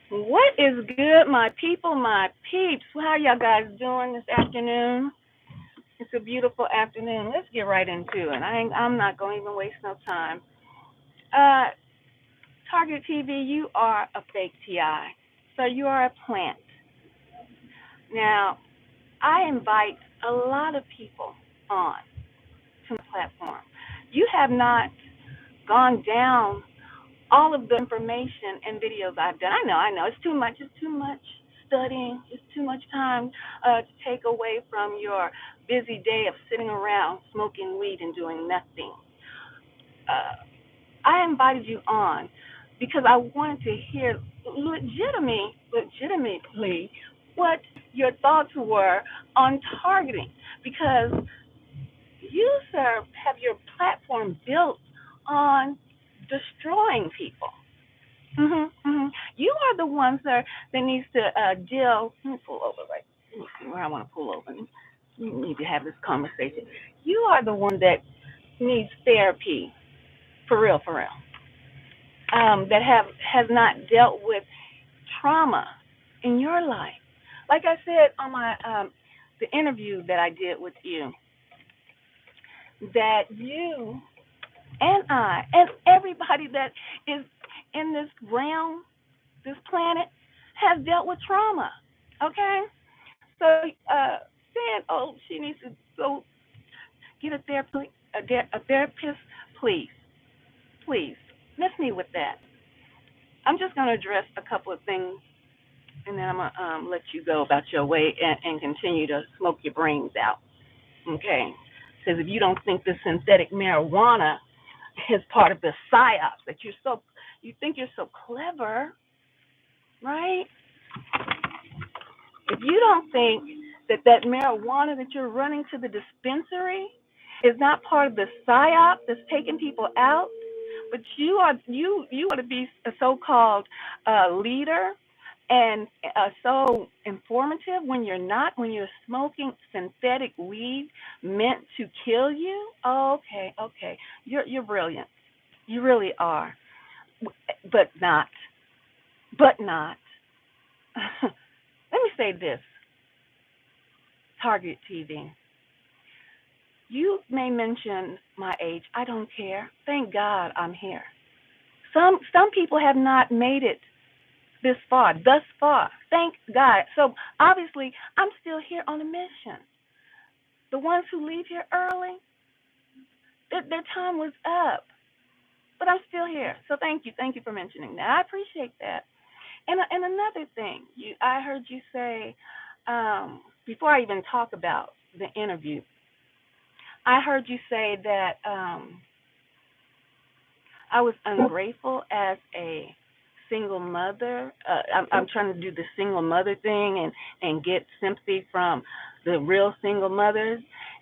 What is good, my people, my peeps? How y'all guys doing this afternoon? It's a beautiful afternoon. Let's get right into it. I'm not going to even waste no time. Uh, Target TV, you are a fake TI. So you are a plant. Now, I invite a lot of people on to the platform. You have not gone down all of the information and videos I've done. I know, it's too much. It's too much studying. It's too much time to take away from your busy day of sitting around smoking weed and doing nothing. Uh, I invited you on because I wanted to hear legitimately what your thoughts were on targeting because you, sir, have your platform built on destroying people. You are the one, sir, that needs to deal. Let me pull over, right? Let me see where I want to pull over. We need to have this conversation. You are the one that needs therapy, for real, for real. That has not dealt with trauma in your life. Like I said on my the interview that I did with you, that you and I and everybody that is in this realm, this planet, has dealt with trauma. Okay? So saying, oh, she needs to go get a therapist, please, please, miss me with that. I'm just going to address a couple of things, and then I'm going to let you go about your way and continue to smoke your brains out. Okay? Because if you don't think this synthetic marijuana is part of the psyops, that you think you're so clever, right? If you don't think that marijuana that you're running to the dispensary is not part of the psyop that's taking people out, but you want to be a so-called leader and so informative when you're not, when you're smoking synthetic weed meant to kill you. Oh, okay, okay, you're brilliant. You really are, but not, but not. Let me say this, Target TV. You may mention my age. I don't care. Thank God I'm here. Some people have not made it this far, thus far. Thank God. So obviously I'm still here on a mission. The ones who leave here early, their time was up. But I'm still here. So thank you for mentioning that. I appreciate that. And another thing, I heard you say before I even talk about the interview, I heard you say that I was ungrateful as a single mother. I'm trying to do the single mother thing and get sympathy from the real single mothers.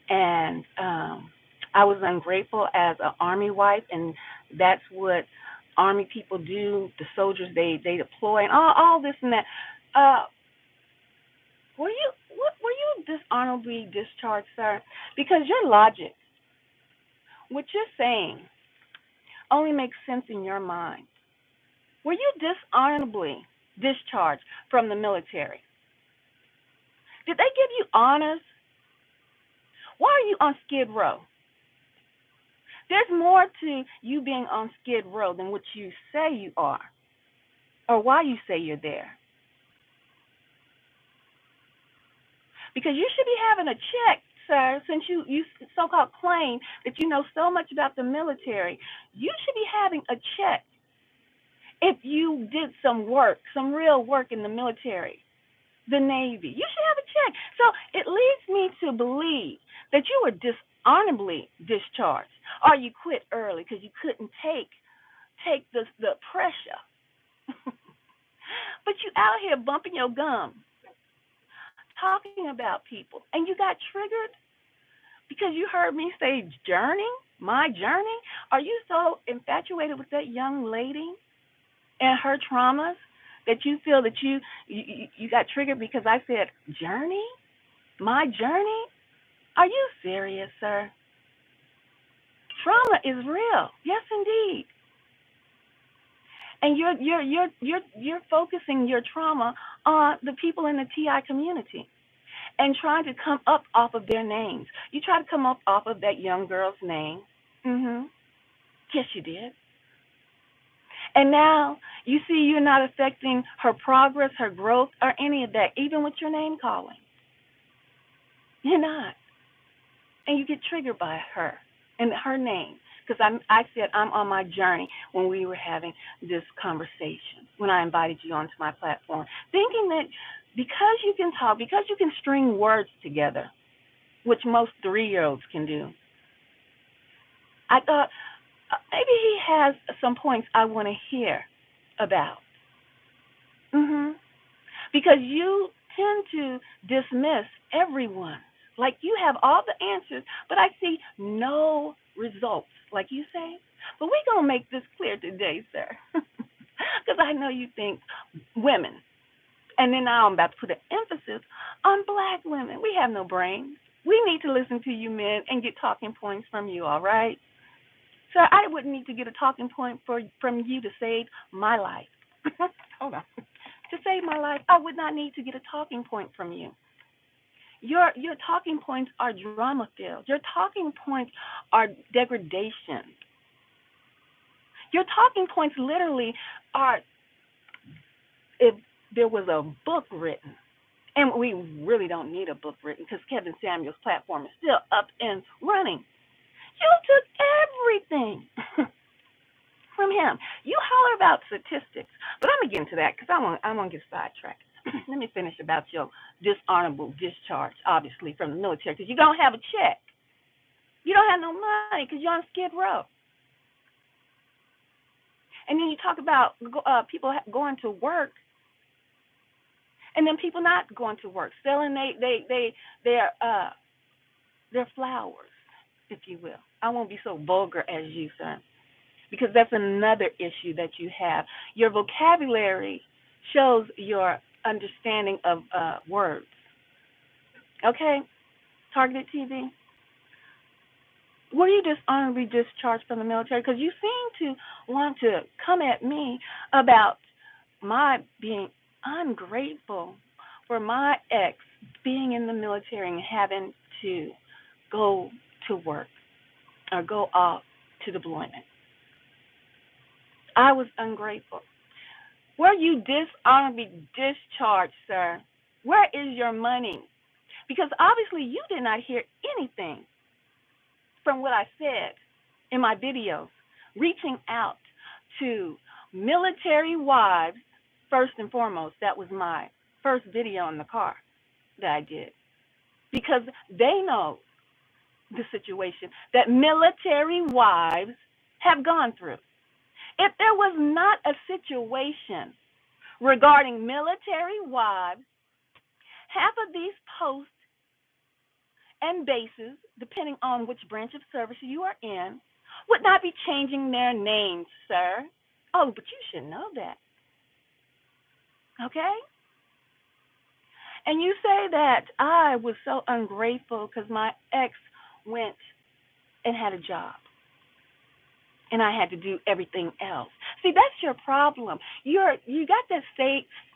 And I was ungrateful as an army wife, and that's what army people do. The soldiers they deploy and all this and that. Uh, were you dishonorably discharged, sir? Because your logic, what you're saying, only makes sense in your mind. Were you dishonorably discharged from the military? Did they give you honors? Why are you on Skid Row? There's more to you being on Skid Row than what you say you are or why you say you're there. Because you should be having a check, sir, since you so-called claim that you know so much about the military. You should be having a check if you did some work, some real work in the military, the Navy. You should have a check. So it leads me to believe that you were dishonorably discharged, or you quit early because you couldn't take the pressure. But you out here bumping your gums, talking about people, and you got triggered because you heard me say journey, my journey. Are you so infatuated with that young lady and her traumas that you feel that you got triggered because I said journey, my journey? Are you serious, sir? Trauma is real. Yes, indeed. And you're focusing your trauma on the people in the TI community and trying to come up off of their names. You try to come up off of that young girl's name. Mhm. Yes, you did. And now you see you're not affecting her progress, her growth, or any of that, even with your name calling. You're not. And you get triggered by her and her name. Because I said I'm on my journey when we were having this conversation, when I invited you onto my platform, thinking that because you can talk, because you can string words together, which most 3-year-olds can do, I thought maybe he has some points I want to hear about. Mhm. Because you tend to dismiss everyone. Like you have all the answers, but I see no results, like you say. But we're going to make this clear today, sir. Because I know you think women. And then now I'm about to put an emphasis on black women. We have no brains. We need to listen to you men and get talking points from you, all right? Sir, I wouldn't need to get a talking point from you to save my life. Hold on. To save my life, I would not need to get a talking point from you. Your talking points are drama filled. Your talking points are degradation. Your talking points literally are if there was a book written. And we really don't need a book written because Kevin Samuel's platform is still up and running. You took everything from him. You holler about statistics, but I'm going to get into that because I want to get sidetracked. Let me finish about your dishonorable discharge, obviously, from the military because you don't have a check. You don't have no money because you're on Skid Row. And then you talk about people going to work, and then people not going to work, selling their flowers, if you will. I won't be so vulgar as you, sir, because that's another issue that you have. Your vocabulary shows your understanding of words. Okay? Targeted TV. Were you dishonorably discharged from the military? Because you seem to want to come at me about my being ungrateful for my ex being in the military and having to go to work or go off to deployment. I was ungrateful. Were you dishonorably discharged, sir? Where is your money? Because obviously you did not hear anything from what I said in my videos, reaching out to military wives, first and foremost. That was my first video in the car that I did. Because they know the situation that military wives have gone through. If there was not a situation regarding military wives, half of these posts and bases, depending on which branch of service you are in, would not be changing their names, sir. Oh, but you should know that. Okay? And you say that I was so ungrateful because my ex went and had a job. And I had to do everything else. See, that's your problem. You got that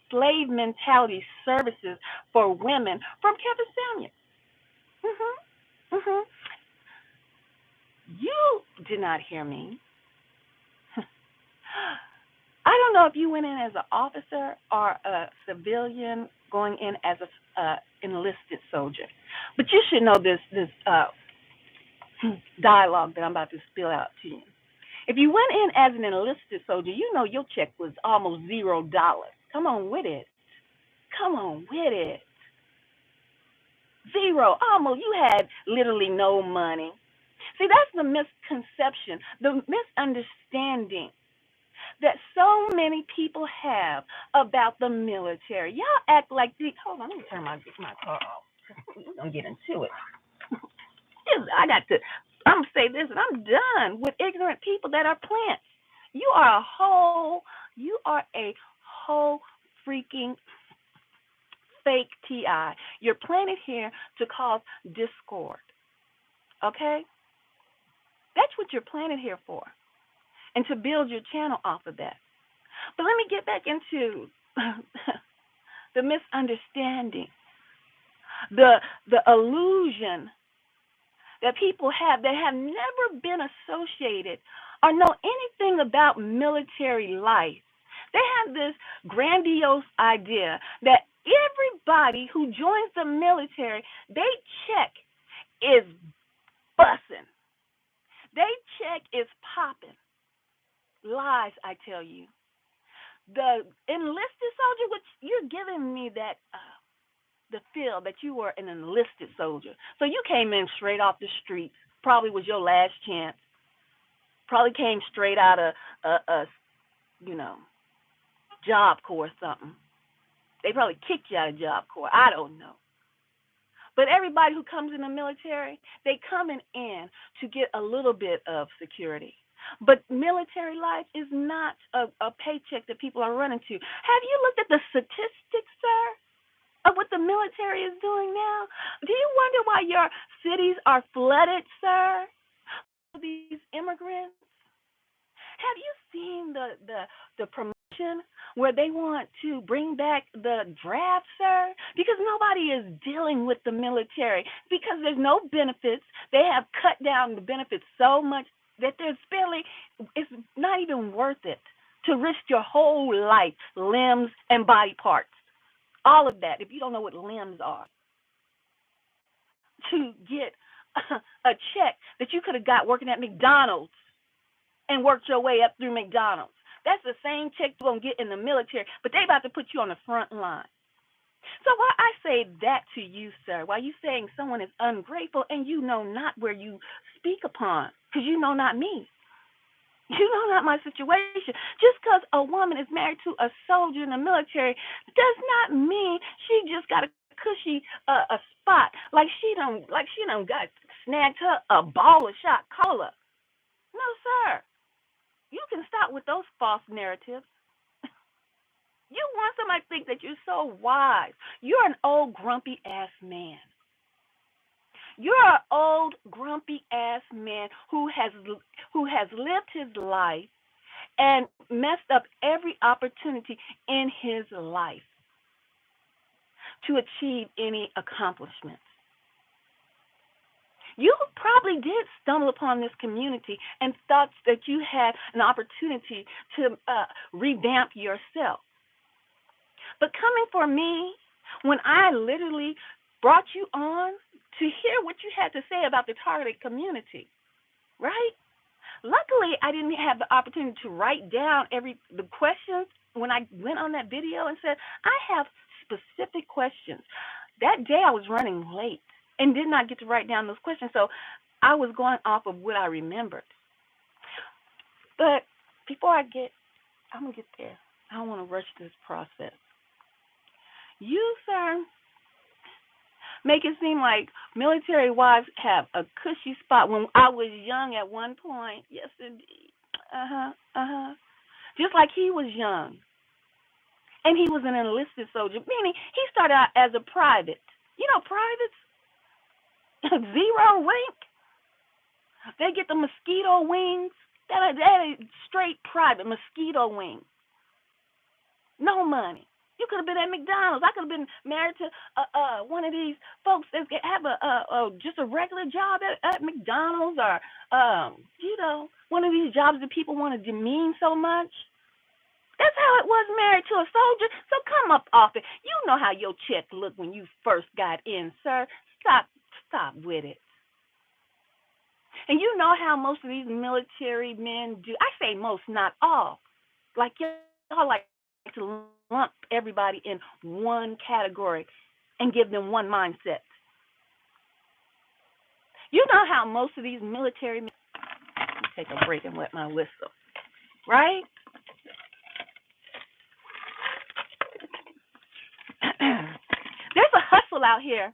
slave mentality services for women from Kevin Samuel. Mhm. You did not hear me. I don't know if you went in as an officer or a civilian going in as a enlisted soldier, but you should know this dialogue that I'm about to spill out to you. If you went in as an enlisted soldier, you know your check was almost $0. Come on with it. Come on with it. Zero. Almost. You had literally no money. See, that's the misconception, the misunderstanding that so many people have about the military. Y'all act like these. Hold on, let me turn my car off. We're going to get into it. I'm going to say this, and I'm done with ignorant people that are plants. You are a whole freaking fake TI. You're planted here to cause discord. Okay? That's what you're planted here for. And to build your channel off of that. But let me get back into the misunderstanding, the illusion that people have that have never been associated or know anything about military life. They have this grandiose idea that everybody who joins the military, they check is bussing. They check is popping. Lies, I tell you. The enlisted soldier, which you're giving me that the feel that you were an enlisted soldier. So you came in straight off the streets. Probably was your last chance. Probably came straight out of you know, Job Corps or something. They probably kicked you out of Job Corps. I don't know. But everybody who comes in the military, they coming in to get a little bit of security. But military life is not a paycheck that people are running to. Have you looked at the statistics, sir, of what the military is doing now? Do you wonder why your cities are flooded, sir? These immigrants. Have you seen the promotion where they want to bring back the draft, sir? Because nobody is dealing with the military because there's no benefits. They have cut down the benefits so much that there's barely, it's not even worth it to risk your whole life, limbs and body parts, all of that, if you don't know what limbs are, to get a check that you could have got working at McDonald's and worked your way up through McDonald's. That's the same check you're going to get in the military, but they about to put you on the front line. So why I say that to you, sir, why you saying someone is ungrateful and you know not where you speak upon, because you know not me. You know not my situation. Just because a woman is married to a soldier in the military does not mean she just got a cushy a spot like she done got snagged her a ball of shot cola. No, sir. You can stop with those false narratives. You want somebody to think that you're so wise. You're an old grumpy ass man. You're an old grumpy ass man who has lived his life and messed up every opportunity in his life to achieve any accomplishments. You probably did stumble upon this community and thought that you had an opportunity to revamp yourself. But coming for me, when I literally brought you on to hear what you had to say about the targeted community, right? Luckily, I didn't have the opportunity to write down the questions when I went on that video and said, I have specific questions. That day I was running late and did not get to write down those questions, so I was going off of what I remembered. But before I'm going to get there. I don't want to rush this process. You, sir, make it seem like military wives have a cushy spot. When I was young at one point, yes, indeed. Just like he was young. And he was an enlisted soldier, meaning he started out as a private. You know, privates, zero rank, they get the mosquito wings. That is straight private, mosquito wings. No money. You could have been at McDonald's. I could have been married to one of these folks that have just a regular job at McDonald's or, one of these jobs that people want to demean so much. That's how it was married to a soldier. So come up off it. You know how your check looked when you first got in, sir. Stop with it. And you know how most of these military men do. I say most, not all. Like y'all like to lump everybody in one category and give them one mindset. You know how most of these military men take a break and wet my whistle, right? There's a hustle out here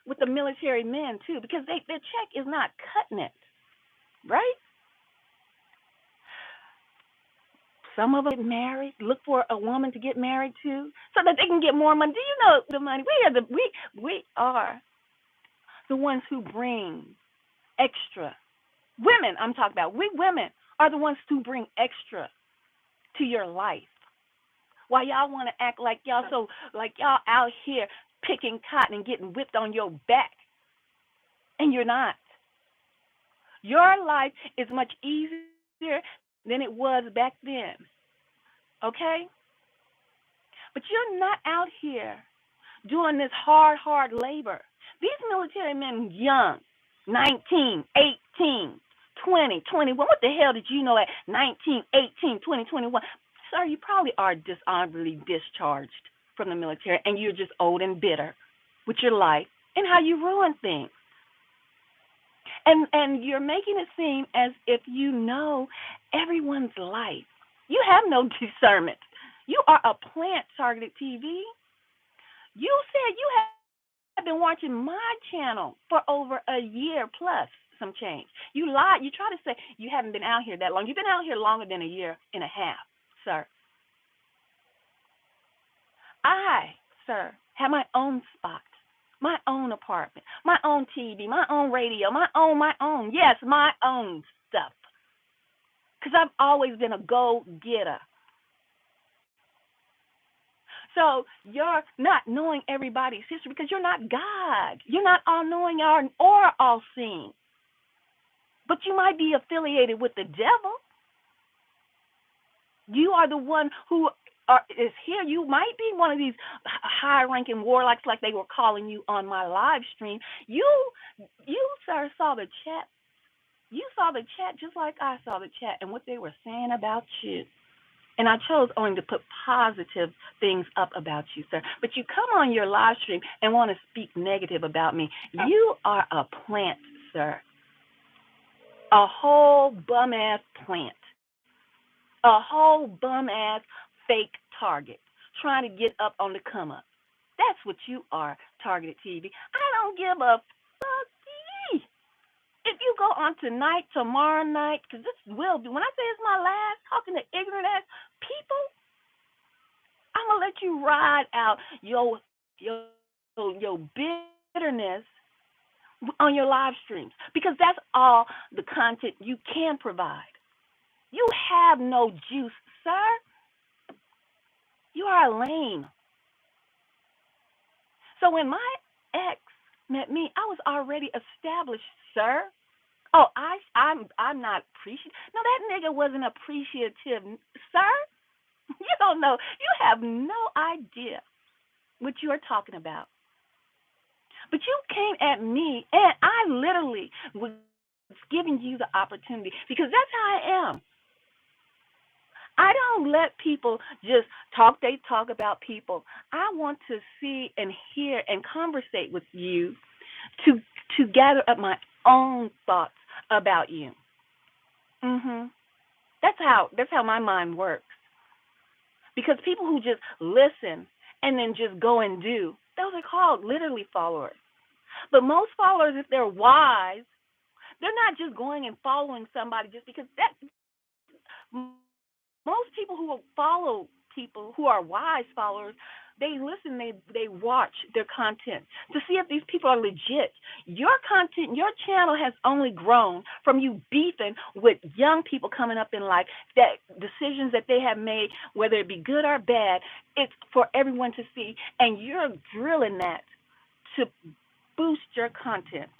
with the military men too, because their check is not cutting it, right? Some of them get married, look for a woman to get married to, so that they can get more money. Do you know the money? We are the ones who bring extra. Women, I'm talking about. We women are the ones who bring extra to your life. Why y'all want to act like y'all so like y'all out here picking cotton and getting whipped on your back, and you're not. Your life is much easier than it was back then. Okay? But you're not out here doing this hard labor. These military men young, 19, 18, 20, 21. What the hell did you know at 19, 18, 20, 21? Sir, you probably are dishonorably discharged from the military and you're just old and bitter with your life and how you ruin things. And you're making it seem as if you know everyone's life. You have no discernment. You are a plant targeted TV. You said you have been watching my channel for over a year plus some change. You lied. You try to say you haven't been out here that long. You've been out here longer than a year and a half, sir. I, sir, have my own spot, my own apartment, my own TV, my own radio, yes, my own stuff. Because I've always been a go-getter. So you're not knowing everybody's history because you're not God. You're not all-knowing or all-seeing. But you might be affiliated with the devil. You are the one who is here. You might be one of these high-ranking warlocks like they were calling you on my live stream. You, sir, saw the chat. You saw the chat just like I saw the chat and what they were saying about you. And I chose only to put positive things up about you, sir. But you come on your live stream and want to speak negative about me. You are a plant, sir. A whole bum-ass plant. A whole bum-ass fake target trying to get up on the come-up. That's what you are, Targeted TV. I don't give a fuck. If you go on tonight, tomorrow night, because this will be, when I say it's my last talking to ignorant ass people, I'm going to let you ride out your bitterness on your live streams because that's all the content you can provide. You have no juice, sir. You are lame. So when my ex met me, I was already established, sir. Oh, I'm not appreciative. No, that nigga wasn't appreciative, sir. You don't know. You have no idea what you are talking about. But you came at me, and I literally was giving you the opportunity because that's how I am. I don't let people just talk. They talk about people. I want to see and hear and conversate with you to gather up my own thoughts about you. That's how my mind works. Because people who just listen and then just go and do, those are called literally followers. But most followers, if they're wise, they're not just going and following somebody just because that. Most people who will follow people who are wise followers, they listen, they watch their content to see if these people are legit. Your content, your channel has only grown from you beefing with young people coming up in life, that decisions that they have made, whether it be good or bad, it's for everyone to see, and you're drilling that to boost your content.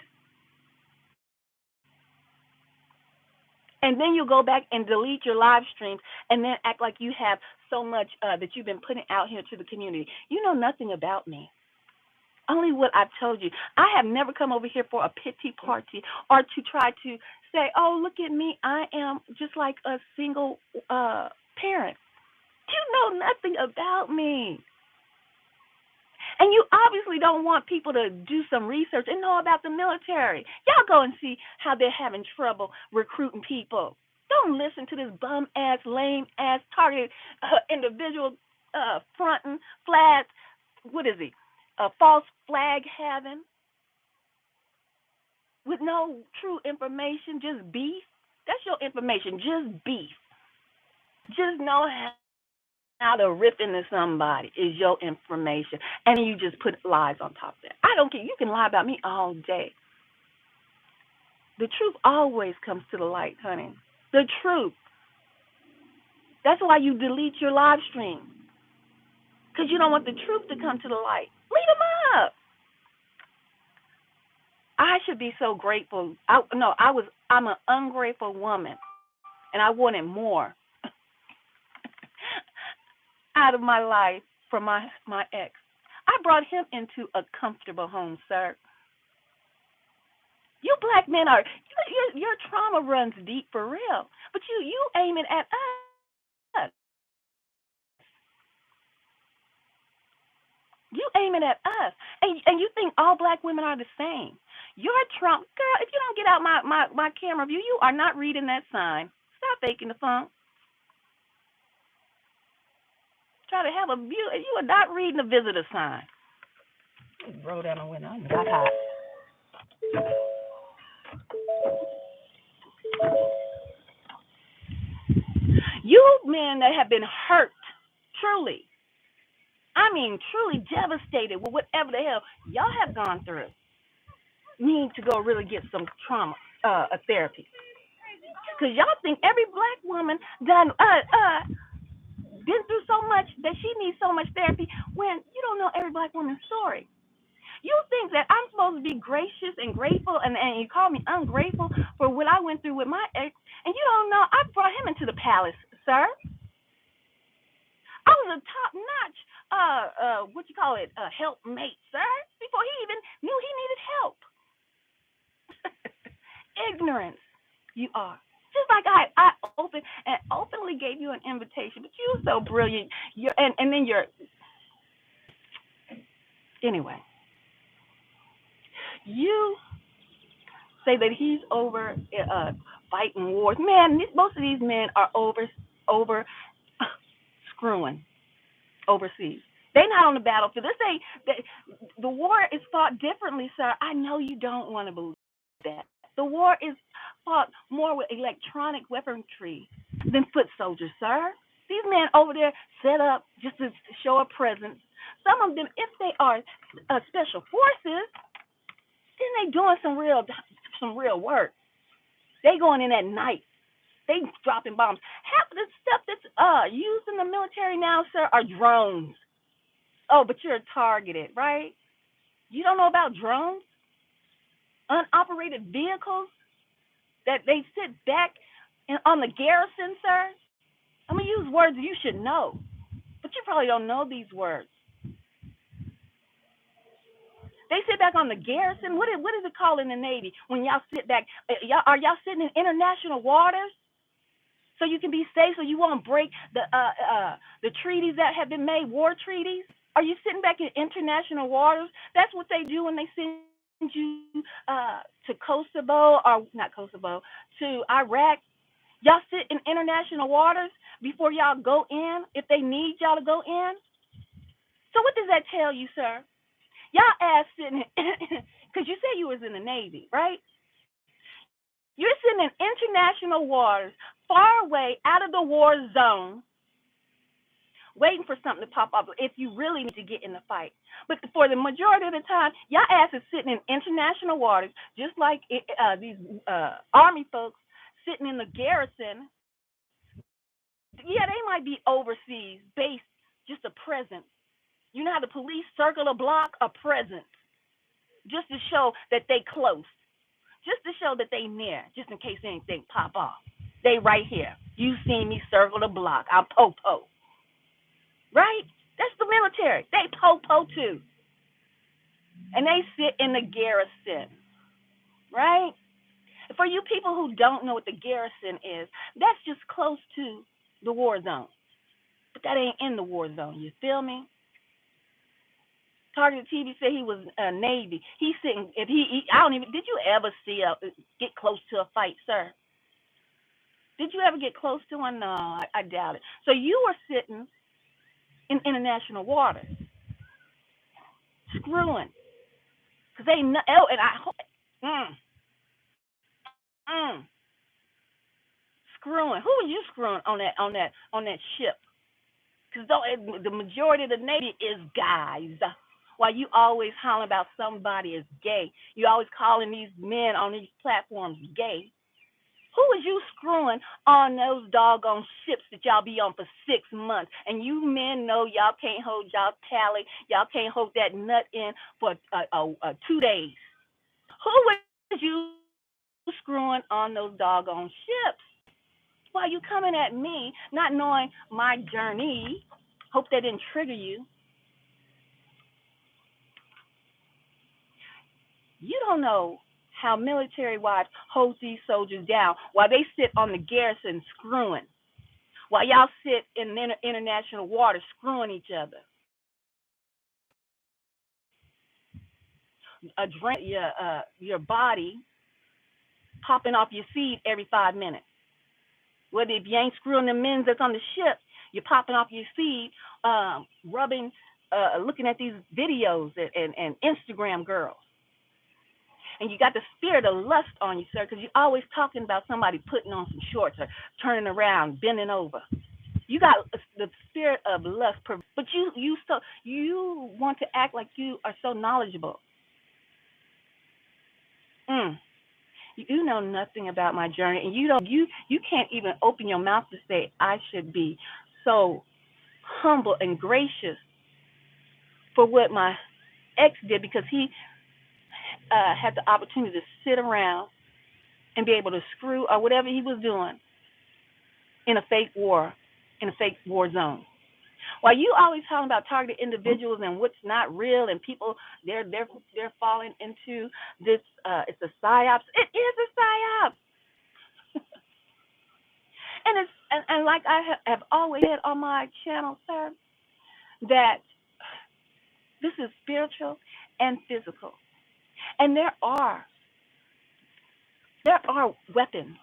And then you go back and delete your live streams and then act like you have so much that you've been putting out here to the community. You know nothing about me. Only what I've told you. I have never come over here for a pity party or to try to say, oh, look at me. I am just like a single parent. You know nothing about me. And you obviously don't want people to do some research and know about the military. Y'all go and see how they're having trouble recruiting people. Don't listen to this bum-ass, lame-ass, targeted individual fronting, flag, what is he, false flag having with no true information, just beef. That's your information, just beef. Just know how to rip into somebody is your information, and you just put lies on top of that. I don't care. You can lie about me all day. The truth always comes to the light, honey. The truth. That's why you delete your live stream, because you don't want the truth to come to the light. Leave them up. I should be so grateful. No, I'm an ungrateful woman, and I wanted more out of my life from my ex. I brought him into a comfortable home, sir. You black men are your trauma runs deep for real, but you aiming at us. You aiming at us, and you think all black women are the same. Your trauma, girl. If you don't get out my camera view, you are not reading that sign. Stop faking the funk. Try to have a view. You are not reading the visitor sign. Roll down the window. I got hot. You men that have been hurt, truly, I mean, truly devastated with whatever the hell y'all have gone through, need to go really get some trauma therapy. Because y'all think every black woman done been through so much that she needs so much therapy when you don't know every black woman's story. You think that I'm supposed to be gracious and grateful, and you call me ungrateful for what I went through with my ex, and you don't know I brought him into the palace, sir. I was a top notch, what you call it, helpmate, sir, before he even knew he needed help. Ignorance, you are. Just like I openly gave you an invitation, but you're so brilliant. And then you're anyway. You say that he's over fighting wars. Man, most of these men are over screwing overseas. They're not on the battlefield. They say that the war is fought differently, sir. I know you don't want to believe that. The war is fought more with electronic weaponry than foot soldiers, sir. These men over there set up just to show a presence. Some of them, if they are special forces, then they doing some real work. They going in at night. They dropping bombs. Half of the stuff that's used in the military now, sir, are drones. Oh, but you're targeted, right? You don't know about drones? Unoperated vehicles that they sit back on the garrison, sir? I'm going to use words you should know, but you probably don't know these words. They sit back on the garrison. What is it called in the Navy when y'all sit back? Are y'all sitting in international waters so you can be safe, so you won't break the treaties that have been made, war treaties? Are you sitting back in international waters? That's what they do when they send you to Kosovo, or not Kosovo, to Iraq. Y'all sit in international waters before y'all go in, if they need y'all to go in. So what does that tell you, sir? Y'all ass sitting, because you said you was in the Navy, right? You're sitting in international waters, far away out of the war zone, waiting for something to pop up if you really need to get in the fight. But for the majority of the time, y'all ass is sitting in international waters, just like these Army folks sitting in the garrison. Yeah, they might be overseas, based, just a presence. You know how the police circle a block? A presence. Just to show that they close. Just to show that they near, just in case anything pop off. They right here. You seen me circle the block. I'm po-po. Right? That's the military. They po-po too. And they sit in the garrison. Right? For you people who don't know what the garrison is, that's just close to the war zone. But that ain't in the war zone. You feel me? Target TV said he was Navy. He's sitting. If I don't even. Did you ever see get close to a fight, sir? Did you ever get close to one? No, I doubt it. So you were sitting in international waters, screwing, cause they know. Oh, and I hope. Mm, mm, screwing. Who are you screwing on that ship? Because the majority of the Navy is guys. While you always hollering about somebody is gay, you always calling these men on these platforms gay. Who is you screwing on those doggone ships that y'all be on for 6 months? And you men know y'all can't hold y'all tally. Y'all can't hold that nut in for 2 days. Who is you screwing on those doggone ships? Why you coming at me, not knowing my journey? Hope that didn't trigger you. You don't know how military wives hold these soldiers down while they sit on the garrison screwing, while y'all sit in international waters screwing each other. Your body popping off your seed every 5 minutes. Whether if you ain't screwing the men that's on the ship, you're popping off your seed, rubbing, looking at these videos and Instagram girls. And you got the spirit of lust on you, sir, because you're always talking about somebody putting on some shorts or turning around, bending over. You got the spirit of lust, but you want to act like you are so knowledgeable. Mm. You know nothing about my journey, and you can't even open your mouth to say I should be so humble and gracious for what my ex did, because he had the opportunity to sit around and be able to screw or whatever he was doing in a fake war, in a fake war zone. While you always talking about targeted individuals and what's not real, and people they're falling into this, it's a psyops. It is a psyop, and and like I have always said on my channel, sir, that this is spiritual and physical, and there are weapons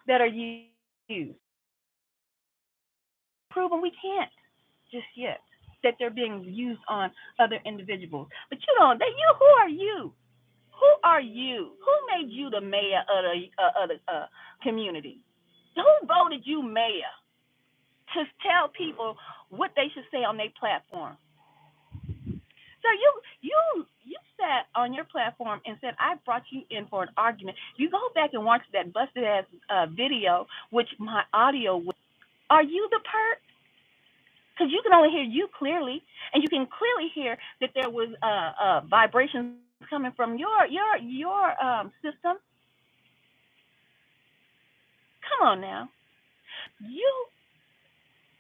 that are used. Proven we can't just yet that they're being used on other individuals. But you don't. Who are you? Who are you? Who made you the mayor of the community? Who voted you mayor to tell people what they should say on their platform? So you sat on your platform and said I brought you in for an argument. You go back and watch that busted ass video, which my audio was. Are you the perp? Because you can only hear you clearly, and you can clearly hear that there was vibrations coming from your system. Come on now, you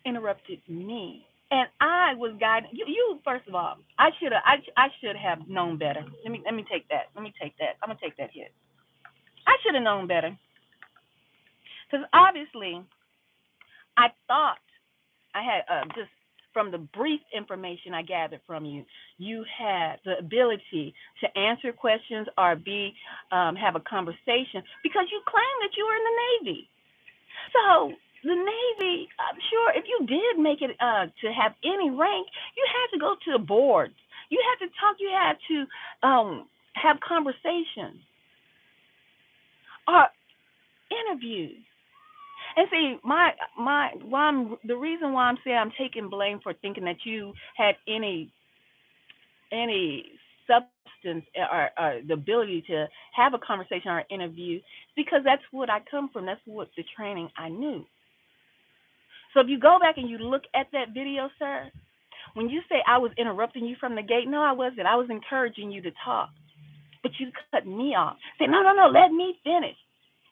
interrupted me, and I was guiding you. You first of all, I should have known better. Let me take that. Let me take that. I'm gonna take that hit. I should have known better, because obviously I thought I had just from the brief information I gathered from you, you had the ability to answer questions or have a conversation because you claim that you were in the Navy. So the Navy, I'm sure if you did make it to have any rank, you had to go to the boards. You had to talk. You had to have conversations or interviews. And see, the reason why I'm saying I'm taking blame for thinking that you had any substance or the ability to have a conversation or an interview, is because that's what I come from. That's what the training I knew. So if you go back and you look at that video, sir, when you say I was interrupting you from the gate, no, I wasn't. I was encouraging you to talk, but you cut me off. Say, no, no, no, let me finish.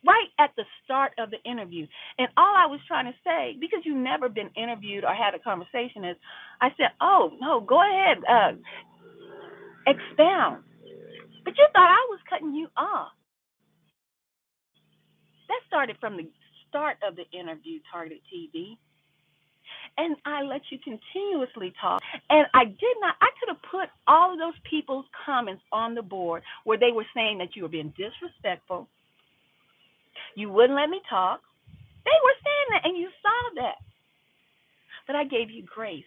Right at the start of the interview. And all I was trying to say, because you've never been interviewed or had a conversation, is I said, oh, no, go ahead, expound. But you thought I was cutting you off. That started from the start of the interview, Targeted TV. And I let you continuously talk. And I could have put all of those people's comments on the board where they were saying that you were being disrespectful. You wouldn't let me talk. They were saying that, and you saw that. But I gave you grace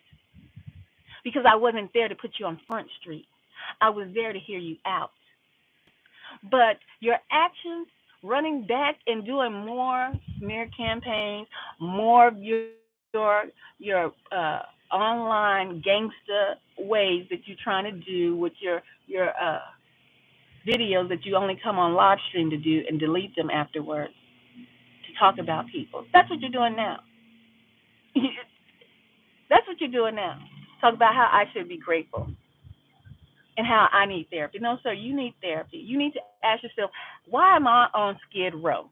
because I wasn't there to put you on Front Street. I was there to hear you out. But your actions, running back and doing more smear campaigns, more of your online gangster ways that you're trying to do with your videos that you only come on live stream to do and delete them afterwards to talk about people. That's what you're doing now. That's what you're doing now. Talk about how I should be grateful and how I need therapy. No, sir, you need therapy. You need to ask yourself, why am I on Skid Row?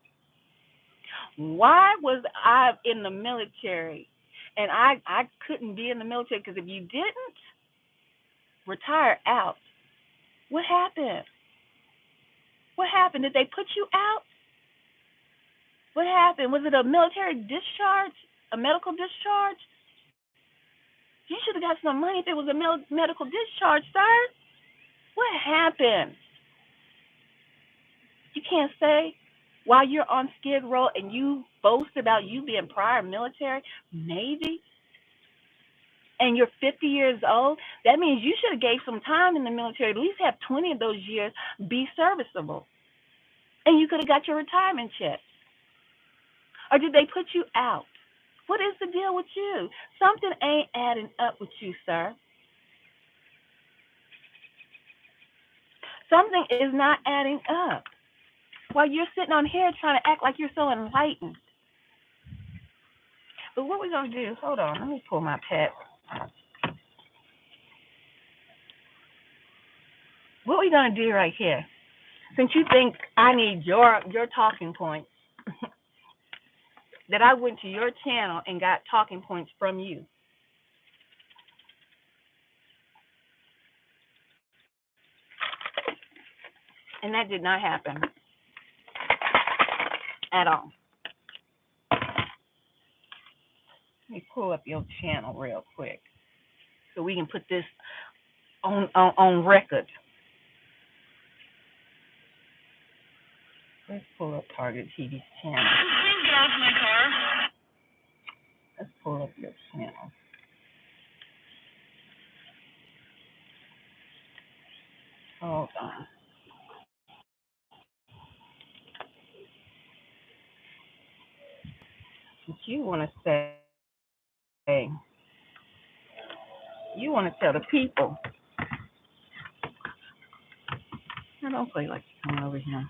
Why was I in the military? And I couldn't be in the military because if you didn't retire out, what happened? What happened? Did they put you out? What happened? Was it a military discharge? A medical discharge? You should have got some money if it was a medical discharge, sir. What happened? You can't say while you're on Skid Row and you boast about you being prior military, Navy, and you're 50 years old. That means you should have gave some time in the military, at least have 20 of those years be serviceable. And you could have got your retirement check. Or did they put you out? What is the deal with you? Something ain't adding up with you, sir. Something is not adding up. While you're sitting on here trying to act like you're so enlightened. But what we're going to do, hold on, let me pull my pad. What we're going to do right here, since you think I need your talking points, that I went to your channel and got talking points from you. And that did not happen at all. Let me pull up your channel real quick so we can put this on record. Let's pull up Target TV's channel. Please get off my car. Let's pull up your channel. Hold on. What you want to say, you want to tell the people. I don't play like you're coming over here.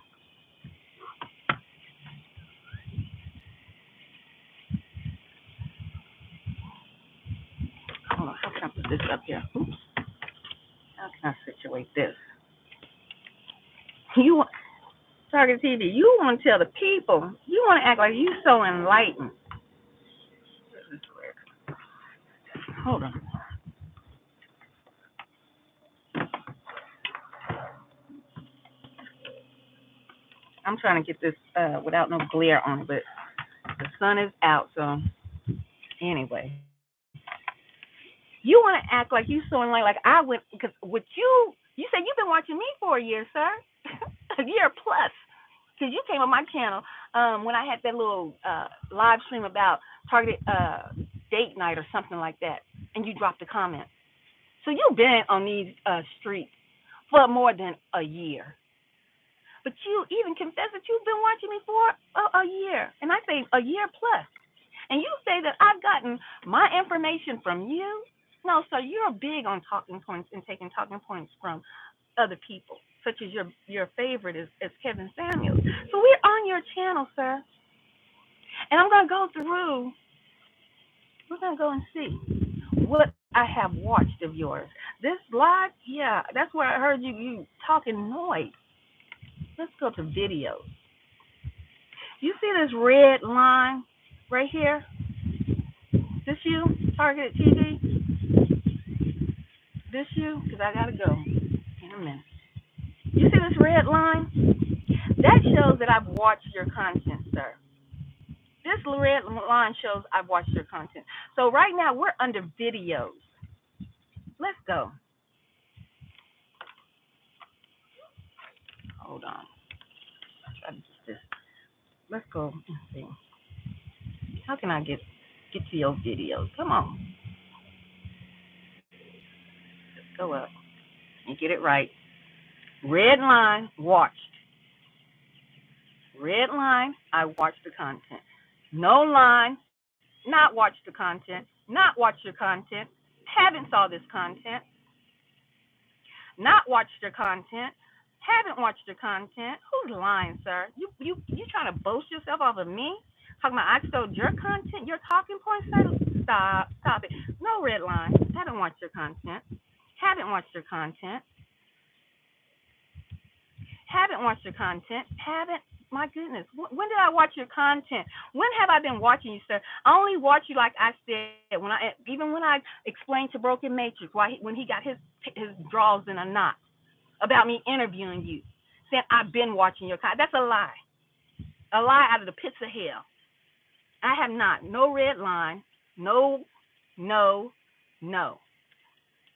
Hold on, how can I put this up here? Oops. How can I situate this? You want Target TV, you want to tell the people. You want to act like you so enlightened. Hold on. I'm trying to get this without no glare on it, but the sun is out, so anyway. You want to act like you so enlightened, like I went, because with you said you've been watching me for a year, sir. A year plus. Because you came on my channel when I had that little live stream about targeted date night or something like that, and you dropped a comment. So you've been on these streets for more than a year. But you even confess that you've been watching me for a year, and I say a year plus. And you say that I've gotten my information from you. No, sir, you're big on talking points and taking talking points from other people, such as your favorite is Kevin Samuels. So we're on your channel, sir. And I'm going to go through, we're going to go and see what I have watched of yours. This live, yeah, that's where I heard you talking noise. Let's go to videos. You see this red line right here? This you, Targeted TV? This you? Because I got to go in a minute. You see this red line? That shows that I've watched your content, sir. This red line shows I've watched your content. So right now we're under videos. Let's go. Hold on. Try to get this. Let's go and see. How can I get to your videos? Come on. Let's go up and get it right. Red line, watched. Red line, I watched the content. No line, not watched the content. Not watched your content. Haven't saw this content. Not watched your content. Haven't watched your content. Who's lying, sir? You trying to boast yourself off of me? Talking about I stole your content, your talking points, sir? Stop it. No red line. Haven't watched your content. Haven't watched your content. Haven't watched your content. Haven't. My goodness. When did I watch your content? When have I been watching you, sir? I only watch you like I said even when I explained to Broken Matrix when he got his draws in a knot about me interviewing you, saying I've been watching your content. That's a lie out of the pits of hell. I have not. No red line. No, no, no.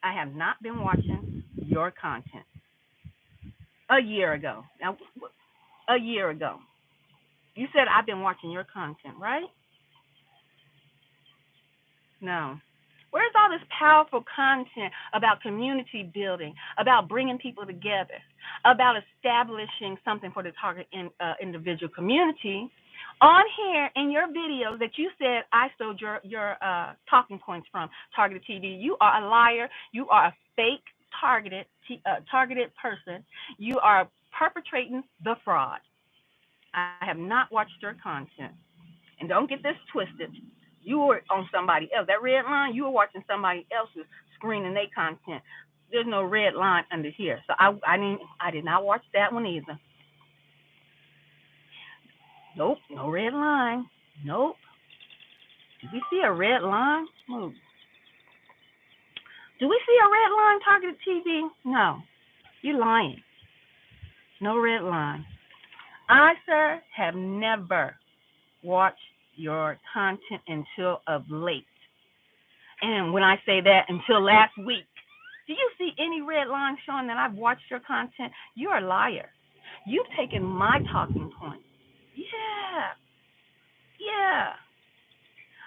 I have not been watching your content. A year ago. Now, a year ago. You said I've been watching your content, right? No. Where's all this powerful content about community building, about bringing people together, about establishing something for the target individual community? On here in your videos that you said I stole your talking points from Targeted TV, you are a liar. You are a fake targeted person. You are perpetrating the fraud. I have not watched your content. And don't get this twisted. You were on somebody else. That red line, you were watching somebody else's screening their content. There's no red line under here. So I did not watch that one either. Nope, no red line. Nope. Did we see a red line? Move. Do we see a red line, Targeted TV? No. You're lying. No red line. I, sir, have never watched your content until of late. And when I say that, until last week. Do you see any red lines showing that I've watched your content? You're a liar. You've taken my talking point. Yeah.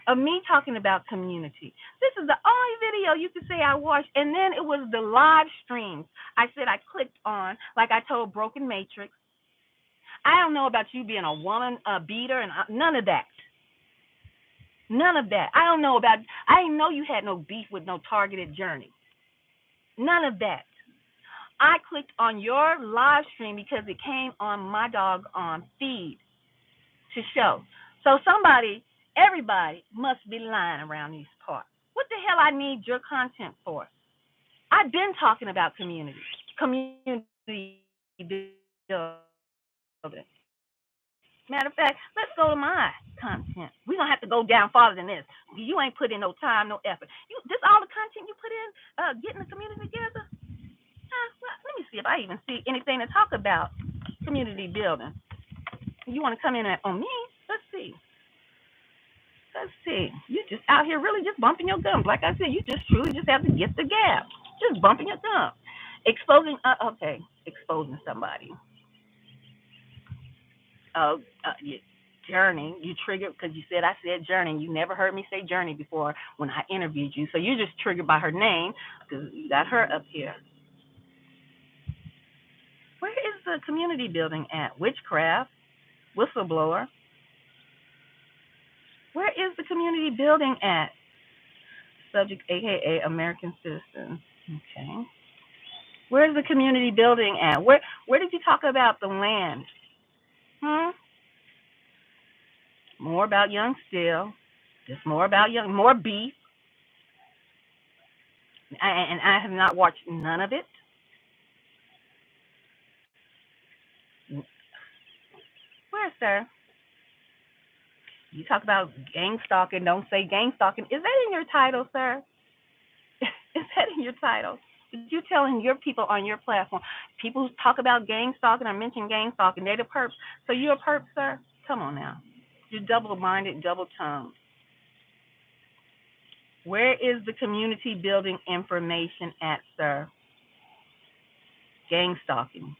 Of me talking about community. This is the only video you could say I watched, and then it was the live streams. I said I clicked on, like I told Broken Matrix. I don't know about you being a woman, a beater, and none of that. None of that. I didn't know you had no beef with no targeted journey. None of that. I clicked on your live stream because it came on my doggone feed to show. So everybody must be lying around these parts. What the hell I need your content for? I've been talking about community building. Matter of fact, let's go to my content. We're going to have to go down farther than this. You ain't put in no time, no effort. This all the content you put in, getting the community together? Well, let me see if I even see anything to talk about community building. You want to come in on me? Let's see. You just out here really just bumping your gums. Like I said, you just truly just have to get the gap. Just bumping your gums. Exposing somebody. Journey. You triggered because you said I said Journey. You never heard me say Journey before when I interviewed you. So you're just triggered by her name because you got her up here. Where is the community building at? Witchcraft, whistleblower. Where is the community building at? Subject, aka American citizen. Okay. Where's the community building at? Where did you talk about the land? More about Young Still. Just more about more beef. And I have not watched none of it. Where, sir? You talk about gang stalking. Don't say gang stalking. Is that in your title, sir? Is that in your title? You're telling your people on your platform, people who talk about gang stalking or mention gang stalking, they're the perps. So you're a perp, sir? Come on now. You're double-minded, double-tongued. Where is the community building information at, sir? Gang stalking.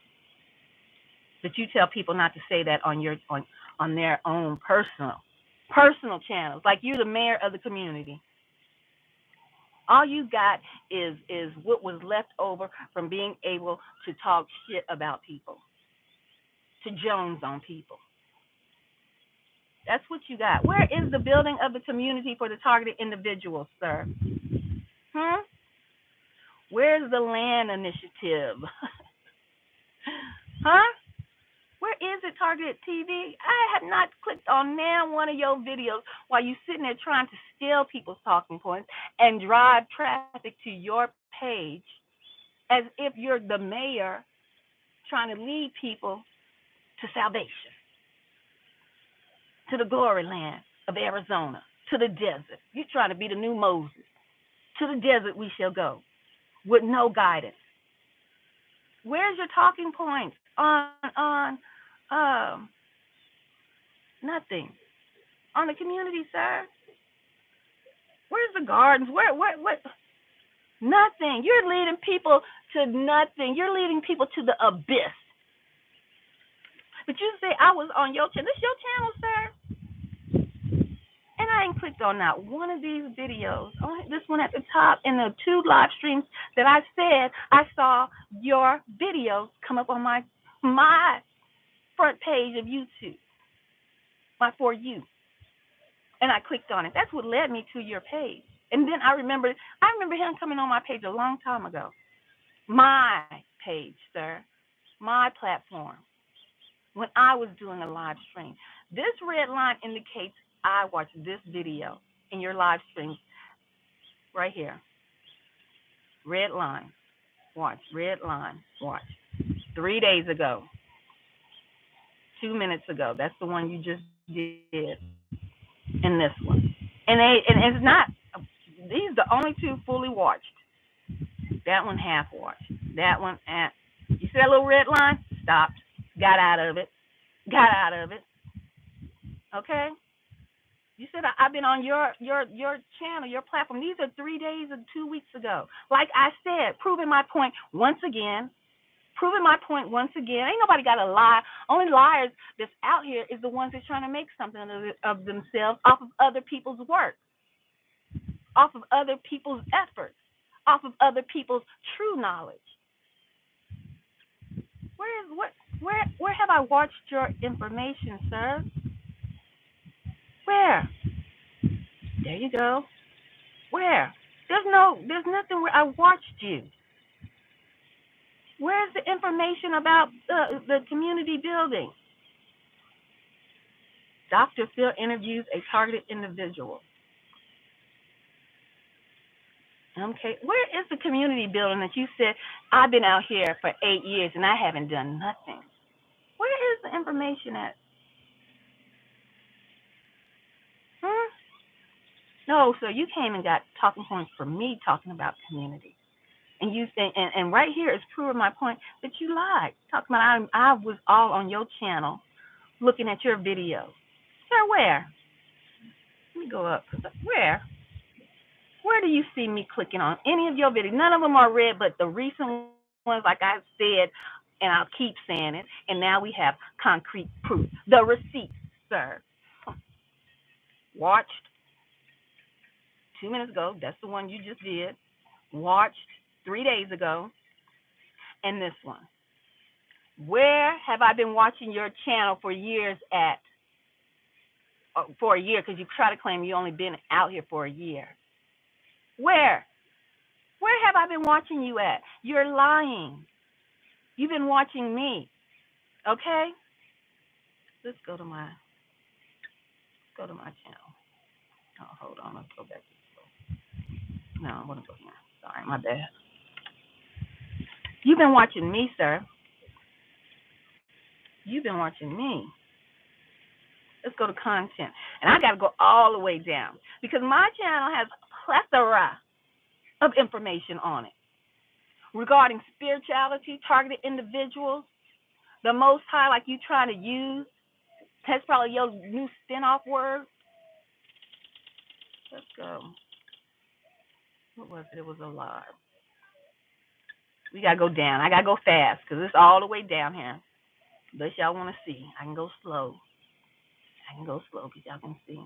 But you tell people not to say that on their own personal channels, like you're the mayor of the community. All you got is what was left over from being able to talk shit about people, to Jones on people. That's what you got. Where is the building of the community for the targeted individuals, sir? Where's the land initiative? targeted TV. I have not clicked on now one of your videos while you sitting there trying to steal people's talking points and drive traffic to your page as if you're the mayor trying to lead people to salvation, to the glory land of Arizona, to the desert. You're trying to be the new Moses. To the desert we shall go with no guidance. Where's your talking points on nothing? On the community, sir? Where's the gardens? What? Nothing. You're leading people to nothing. You're leading people to the abyss. But you say I was on your channel. This your channel, sir? And I ain't clicked on not one of these videos. Only this one at the top and the 2 live streams that I said I saw your videos come up on my front page of YouTube, my For You. And I clicked on it. That's what led me to your page. And then I remember him coming on my page a long time ago. My page, sir. My platform. When I was doing a live stream. This red line indicates I watched this video in your live stream right here. Red line. Watch. Red line. Watch. 3 days ago. 2 minutes ago. That's the one you just did. And this one. And it's not, these are the only 2 fully watched. That one half watched. That one you see that little red line? Stopped. Got out of it. Okay? You said I've been on your channel, your platform. These are 3 days and 2 weeks ago. Like I said, proving my point once again. Ain't nobody got to lie. Only liars that's out here is the ones that's trying to make something of themselves off of other people's work, off of other people's efforts, off of other people's true knowledge. Where have I watched your information, sir? Where? There you go. Where? There's nothing where I watched you. Where's the information about the community building? Dr. Phil interviews a targeted individual. Okay, where is the community building that you said, I've been out here for 8 years and I haven't done nothing? Where is the information at? No, so you came and got talking points for me talking about community. And you think, and right here is proving my point that you lied. Talking about I was all on your channel looking at your videos. Sir, where? Let me go up. Where? Where do you see me clicking on any of your videos? None of them are red, but the recent ones, like I said, and I'll keep saying it, and now we have concrete proof. The receipts, sir. Watched 2 minutes ago. That's the one you just did. Watched 3 days ago. And this one. Where have I been watching your channel for years at? For a year, because you try to claim you only been out here for a year. Where? Where have I been watching you at? You're lying. You've been watching me. Okay? Let's go to my channel. Oh, hold on. Let's go back. No, I want to go here. Sorry, my bad. You've been watching me, sir. You've been watching me. Let's go to content. And I got to go all the way down because my channel has a plethora of information on it regarding spirituality, targeted individuals, the Most High, like you trying to use. That's probably your new spin-off word. Let's go. What was it? It was a lie. We got to go down. I got to go fast because it's all the way down here. But y'all want to see. I can go slow. Because y'all can see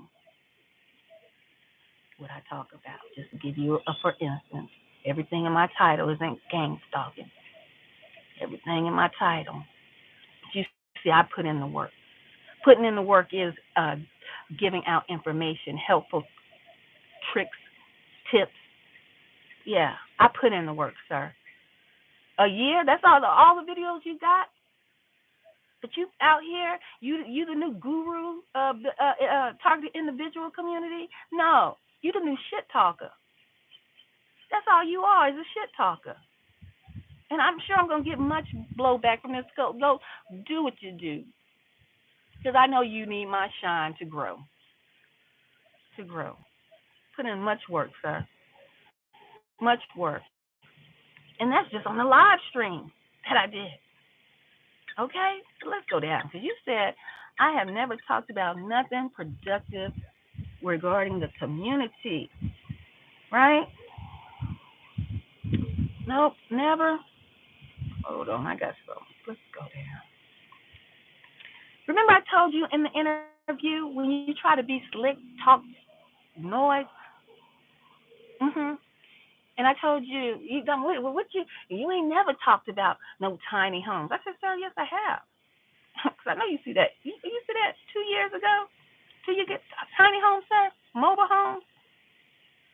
what I talk about. Just to give you for instance, everything in my title isn't gang stalking. Everything in my title. But you see, I put in the work. Putting in the work is giving out information, helpful tricks, tips. Yeah, I put in the work, sir. A year? That's all the videos you got? But you out here, you the new guru of the targeted individual community. No, you the new shit talker. That's all you are is a shit talker. And I'm sure I'm gonna get much blowback from this. Go do what you do, because I know you need my shine to grow. To grow. Put in much work, sir. Much work. And that's just on the live stream that I did. Okay? So let's go down. Because you said I have never talked about nothing productive regarding the community. Right? Nope, never. Hold on, I got some. Let's go down. Remember I told you in the interview when you try to be slick, talk noise? Mhm. And I told you, you ain't never talked about no tiny homes. I said, sir, yes, I have. Because I know you see that. You see that 2 years ago? Till you get tiny homes, sir? Mobile homes?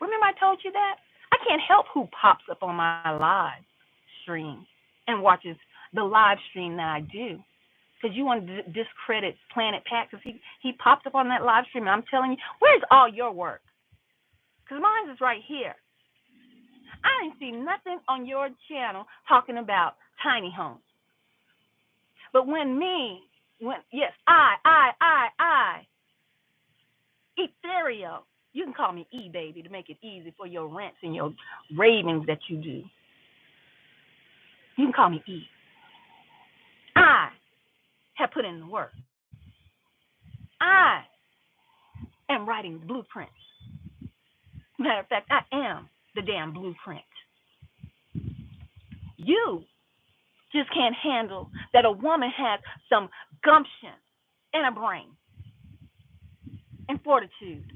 Remember I told you that? I can't help who pops up on my live stream and watches the live stream that I do. Because you want to discredit Planet Pat because he popped up on that live stream. And I'm telling you, where's all your work? Because mine is right here. I didn't see nothing on your channel talking about tiny homes. But yes, Ethereal, you can call me E, baby, to make it easy for your rants and your ravings that you do. You can call me E. I have put in the work. I am writing blueprints. Matter of fact, I am the damn blueprint. You just can't handle that a woman has some gumption and a brain and fortitude.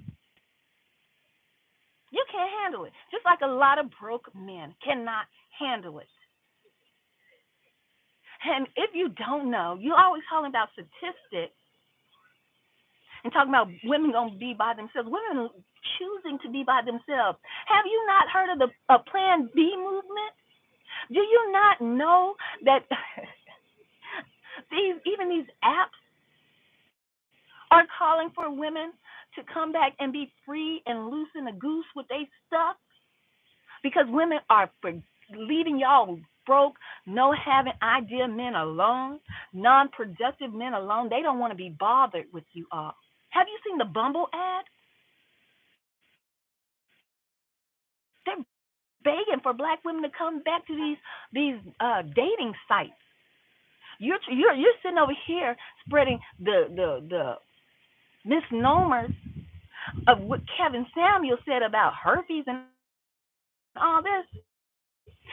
You can't handle it. Just like a lot of broke men cannot handle it. And if you don't know, you always talking about statistics and talking about women going to be by themselves, women choosing to be by themselves. Have you not heard of the Plan B movement? Do you not know that these apps are calling for women to come back and be free and loose in the goose with their stuff? Because women are for leaving y'all broke, no having idea men alone, non-productive men alone. They don't want to be bothered with you all. Have you seen the Bumble ad? They're begging for black women to come back to these dating sites. You're sitting over here spreading the misnomers of what Kevin Samuel said about herpes and all this.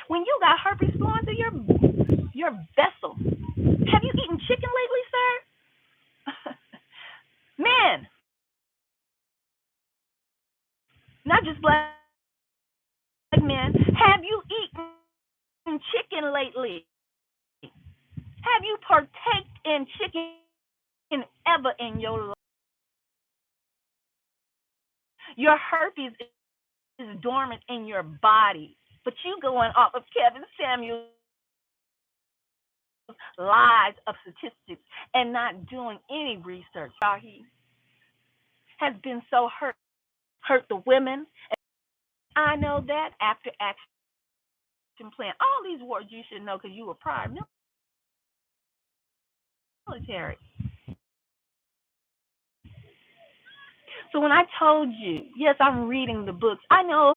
When you got herpes flowing through your vessel, have you eaten chicken lately, sir? Men, not just black men. Have you eaten chicken lately? Have you partaked in chicken ever in your life? Your herpes is dormant in your body, but you going off of Kevin Samuel's lies of statistics and not doing any research. He has been so hurt the women. I know that after action plan. All these words you should know because you were prior military. So when I told you, yes, I'm reading the books. I know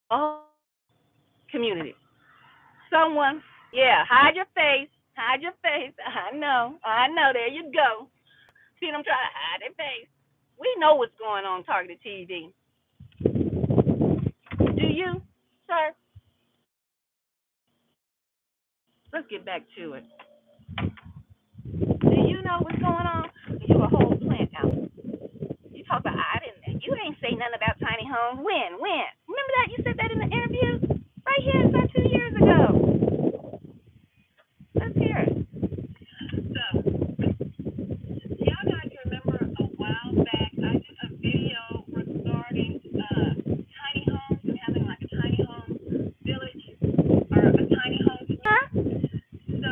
all community. Someone, yeah, hide your face. Hide your face. I know. There you go. See them try to hide their face. We know what's going on targeted TV. Do you, sir? Let's get back to it. Do you know what's going on? You a whole plant out. You talk about you ain't say nothing about tiny homes. When? Remember that? You said that in the interview? Right here, it's about 2 years ago. Let's hear it. So, y'all guys remember a while back I did a video regarding tiny homes and having like a tiny home village or a tiny home. Huh? So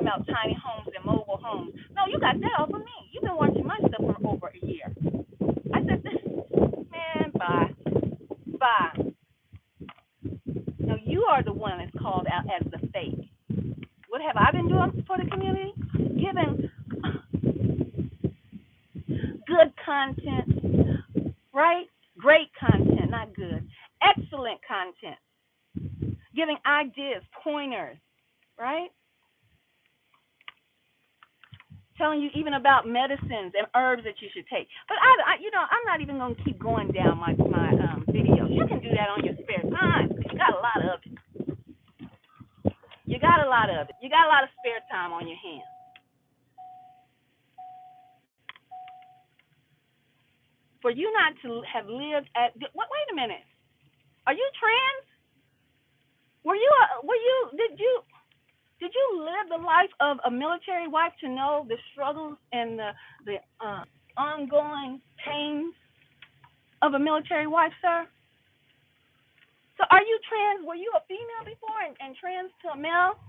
about tiny homes and mobile homes. No, you got that off of me. You've been watching my stuff for over a year. I said, this, man, bye. Bye. No, you are the one that's called out as the fake. What have I been doing for the community? Giving good content, right? Great content, not good. Excellent content. Giving ideas, pointers, right? Telling you even about medicines and herbs that you should take. But I'm not even going to keep going down my videos. You can do that on your spare time. You got a lot of it. You got a lot of it. You got a lot of spare time on your hands. For you not to have lived at wait a minute. Are you trans? Did you live the life of a military wife to know the struggles and the ongoing pains of a military wife, sir? So are you trans? Were you a female before and trans to a male?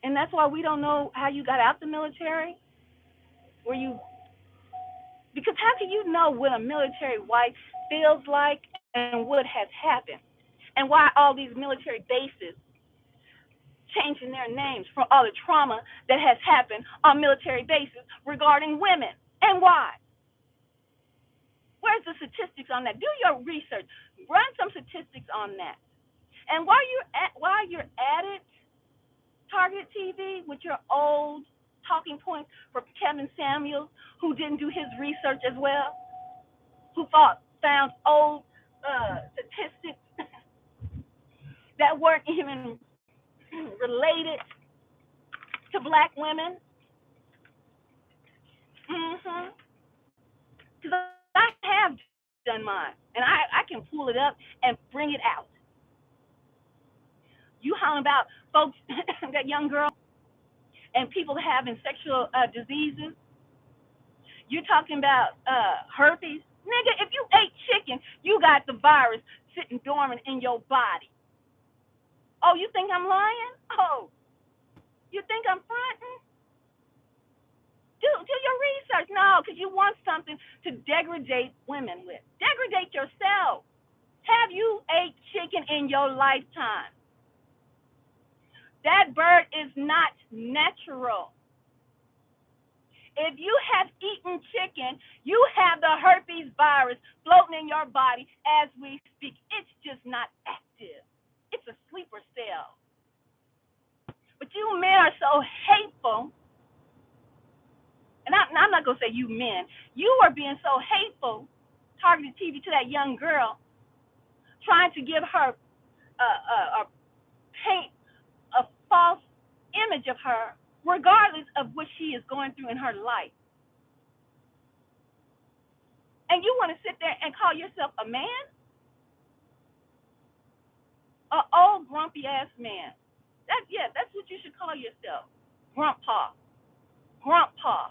And that's why we don't know how you got out the military? Were you Because how can you know what a military wife feels like and what has happened? And why all these military bases changing their names for all the trauma that has happened on military bases regarding women? And why? Where's the statistics on that? Do your research. Run some statistics on that. And while you're at it, Target TV with your old talking points for Kevin Samuels, who didn't do his research as well, who found old statistics that weren't even related to black women. Mm-hmm. Because I have done mine, and I can pull it up and bring it out. You hollering about folks, that young girl, and people having sexual diseases. You're talking about herpes. Nigga, if you ate chicken, you got the virus sitting dormant in your body. Oh, you think I'm lying? Oh, you think I'm fronting? Do your research. No, because you want something to degrade women with. Degrade yourself. Have you ate chicken in your lifetime? That bird is not natural. If you have eaten chicken, you have the herpes virus floating in your body as we speak. It's just not active. It's a sleeper cell. But you men are so hateful, and I'm not going to say you men. You are being so hateful, targeting TV to that young girl, trying to give her paint a false image of her, regardless of what she is going through in her life. And you want to sit there and call yourself a man? An old grumpy ass man. That's what you should call yourself. Grandpa. Grandpa.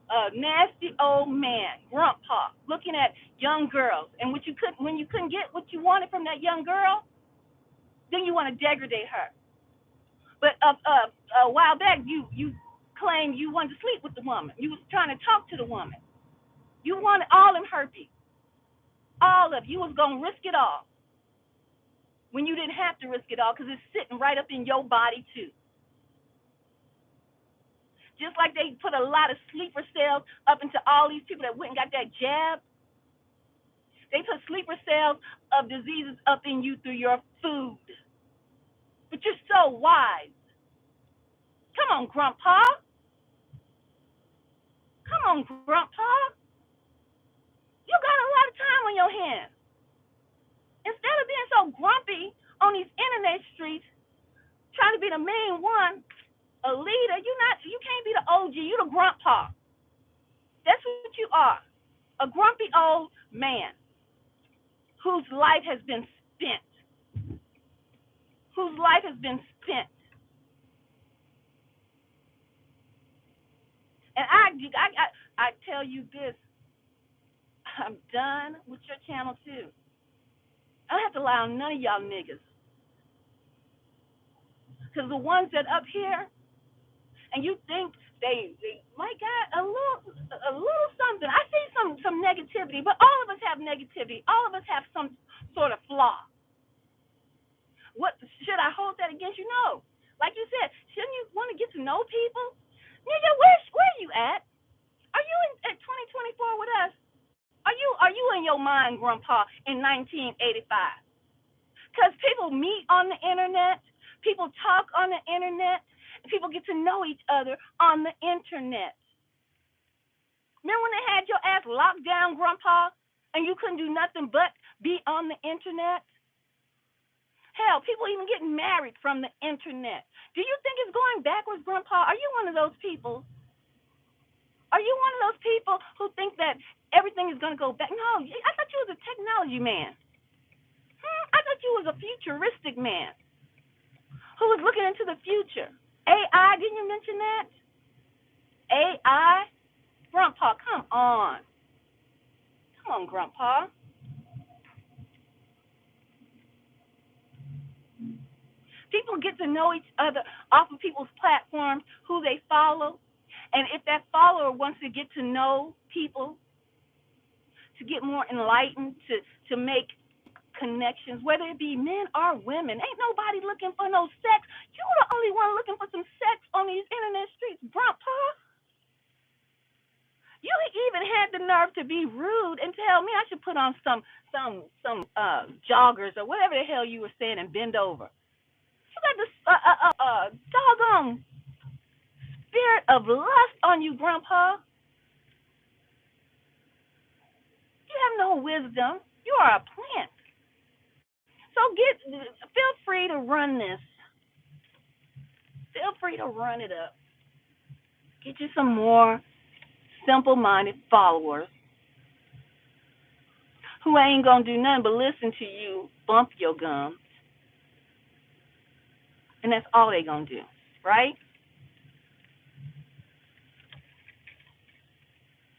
A nasty old man. Grandpa. Looking at young girls. And when you couldn't get what you wanted from that young girl, then you want to degrade her. But a while back, you claimed you wanted to sleep with the woman. You was trying to talk to the woman. You wanted all them herpes. All of you was going to risk it all when you didn't have to risk it all because it's sitting right up in your body, too. Just like they put a lot of sleeper cells up into all these people that went and got that jab, they put sleeper cells of diseases up in you through your food. But you're so wise. Come on, Grandpa. Come on, Grandpa. You got a lot of time on your hands. Instead of being so grumpy on these internet streets, trying to be the main one, a leader, you can't be the OG, you the grandpa. That's what you are. A grumpy old man whose life has been spent. Whose life has been spent. And I tell you this, I'm done with your channel too. I don't have to allow none of y'all niggas Because the ones that up here, and you think they might got a little something. I see some negativity, but all of us have negativity. All of us have some sort of flaw. What should I hold that against you? No. Like you said, shouldn't you want to get to know people? Nigga, where are you at? Are you at 2024 with us? Are you in your mind, Grandpa, in 1985? Because people meet on the internet, people talk on the internet, and people get to know each other on the internet. Remember when they had your ass locked down, Grandpa, and you couldn't do nothing but be on the internet? Hell, people even get married from the internet. Do you think it's going backwards, Grandpa? Are you one of those people? Are you one of those people who think that everything is going to go back? No, I thought you was a technology man. I thought you was a futuristic man who was looking into the future. AI, didn't you mention that? AI? Grandpa, come on. Come on, Grandpa. People get to know each other off of people's platforms, who they follow. And if that follower wants to get to know people, to get more enlightened, to make connections, whether it be men or women, ain't nobody looking for no sex. You the only one looking for some sex on these internet streets, Grandpa. You even had the nerve to be rude and tell me I should put on some joggers or whatever the hell you were saying and bend over. You got this doggone spirit of lust on you, Grandpa. You have no wisdom. You are a plant. So feel free to run this. Feel free to run it up. Get you some more simple-minded followers who ain't gonna do nothing but listen to you bump your gums. And that's all they gonna do, right?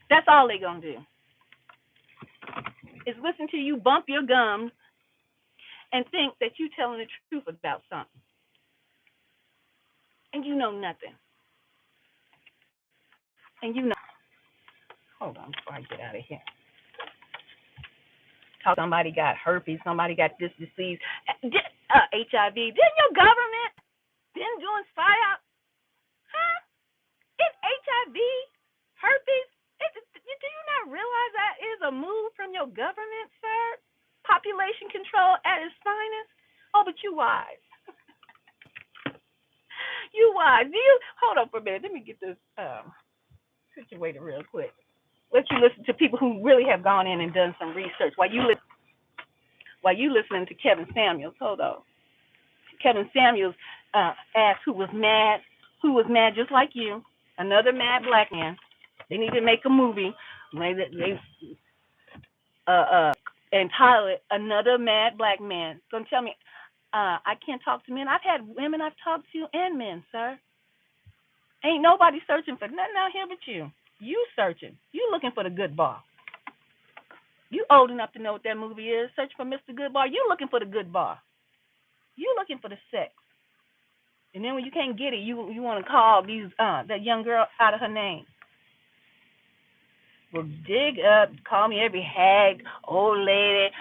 That's all they gonna do. Is listen to you bump your gums and think that you telling the truth about something. And you know nothing. And you know, hold on before I get out of here. Somebody got herpes, somebody got this disease, HIV. Didn't your government been doing psyop? Huh? It's HIV, herpes. Do you not realize that is a move from your government, sir? Population control at its finest. Oh, but you wise. You wise. Do you hold on for a minute? Let me get this situated real quick. Let you listen to people who really have gone in and done some research while you listening to Kevin Samuels. Hold on. Kevin Samuels asked who was mad just like you, another mad black man. They need to make a movie. They entitle it "Another Mad Black Man." Gonna tell me I can't talk to men. I've had women I've talked to and men, sir. Ain't nobody searching for nothing out here but you. You searching. You looking for the good bar. You old enough to know what that movie is. Search for Mr. Good Bar. You looking for the good bar. You looking for the sex. And then when you can't get it, you want to call that young girl out of her name. Well, dig up, call me every hag, old lady.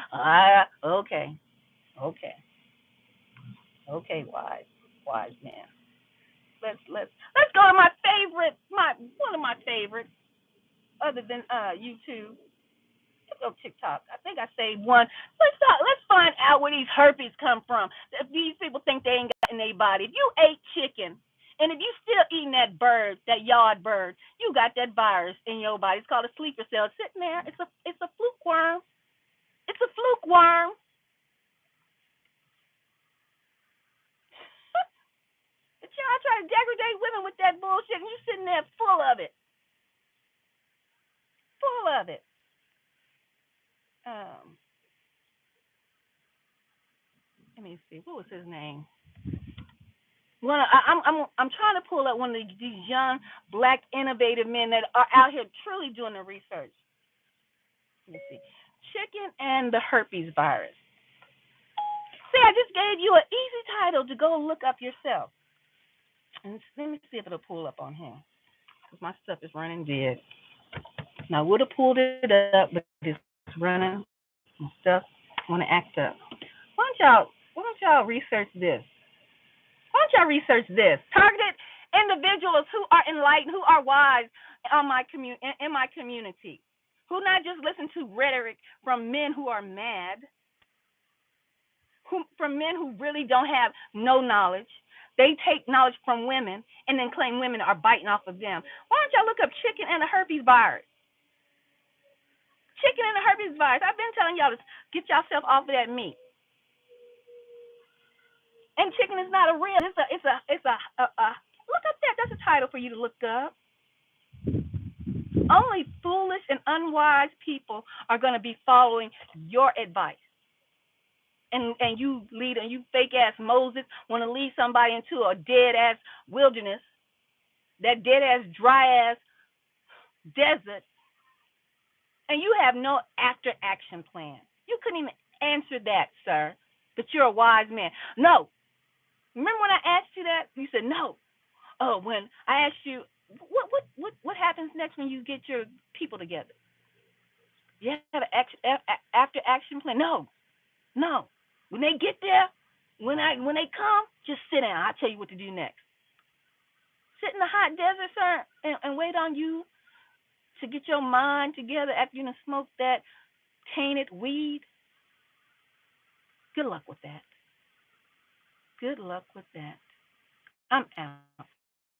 Okay, wise man. Let's go to one of my favorites, other than YouTube. Let's go TikTok. I think I saved one. Let's find out where these herpes come from. If these people think they ain't got in their body. If you ate chicken, and if you still eating that bird, that yard bird, you got that virus in your body. It's called a sleeper cell. It's sitting there. It's a fluke worm. It's a fluke worm. But y'all try to degrade women with that bullshit, and you sitting there full of it. Full of it. Let me see. What was his name? I'm trying to pull up one of these young black innovative men that are out here truly doing the research. Let me see. Chicken and the herpes virus. See, I just gave you an easy title to go look up yourself. And let me see if it'll pull up on here. Because my stuff is running dead. Now, I would have pulled it up, but it's running. My stuff want to act up. Why don't y'all research this? Why don't y'all research this? Targeted individuals who are enlightened, who are wise in my community, who not just listen to rhetoric from men who are mad, from men who really don't have no knowledge. They take knowledge from women and then claim women are biting off of them. Why don't y'all look up chicken and the herpes virus? Chicken and the herpes virus. I've been telling y'all to get yourself off of that meat. And chicken is not a real. It's a. Look up that. That's a title for you to look up. Only foolish and unwise people are going to be following your advice. And you fake ass Moses want to lead somebody into a dead ass wilderness, that dead ass dry ass desert, and you have no after action plan. You couldn't even answer that, sir. But you're a wise man. No. Remember when I asked you that? You said no. Oh, when I asked you what happens next when you get your people together? You have an after action plan? No. No. When they get there, when they come, just sit down. I'll tell you what to do next. Sit in the hot desert, sir, and wait on you to get your mind together after you done smoked that tainted weed. Good luck with that. Good luck with that. I'm out.